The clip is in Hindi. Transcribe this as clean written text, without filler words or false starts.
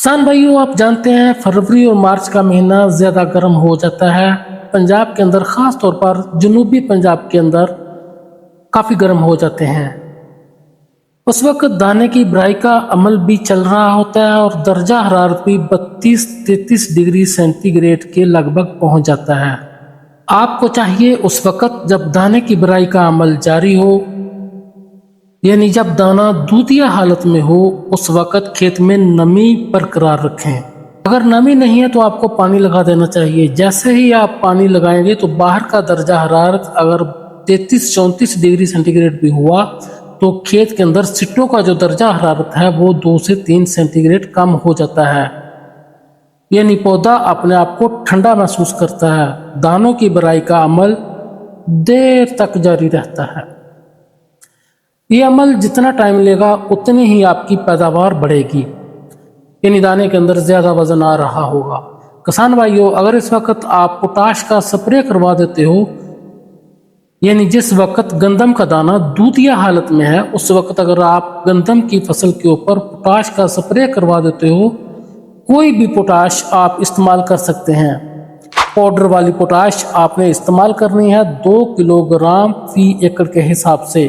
किसान भाइयों, आप जानते हैं फरवरी और मार्च का महीना ज़्यादा गर्म हो जाता है। पंजाब के अंदर, ख़ास तौर पर जनूबी पंजाब के अंदर काफ़ी गर्म हो जाते हैं। उस वक्त दाने की भराई का अमल भी चल रहा होता है और दर्जा हरारत भी 32-33 डिग्री सेंटीग्रेड के लगभग पहुंच जाता है। आपको चाहिए उस वक्त जब दाने की भराई का अमल जारी हो, यानी जब दाना दूधिया हालत में हो, उस वक्त खेत में नमी बरकरार रखें। अगर नमी नहीं है तो आपको पानी लगा देना चाहिए। जैसे ही आप पानी लगाएंगे तो बाहर का दर्जा हरारत अगर 33-34 डिग्री सेंटीग्रेड भी हुआ तो खेत के अंदर सिट्टों का जो दर्जा हरारत है वो 2 से 3 सेंटीग्रेड कम हो जाता है, यानी पौधा अपने आप को ठंडा महसूस करता है। दानों की भराई का अमल देर तक जारी रहता है। ये अमल जितना टाइम लेगा उतनी ही आपकी पैदावार बढ़ेगी, यानी दाने के अंदर ज़्यादा वजन आ रहा होगा। किसान भाइयों, अगर इस वक्त आप पोटाश का स्प्रे करवा देते हो, यानी जिस वक्त गंदम का दाना दूधिया हालत में है, उस वक्त अगर आप गंदम की फसल के ऊपर पोटाश का स्प्रे करवा देते हो, कोई भी पोटाश आप इस्तेमाल कर सकते हैं। पाउडर वाली पोटाश आपने इस्तेमाल करनी है 2 किलोग्राम फी एकड़ के हिसाब से।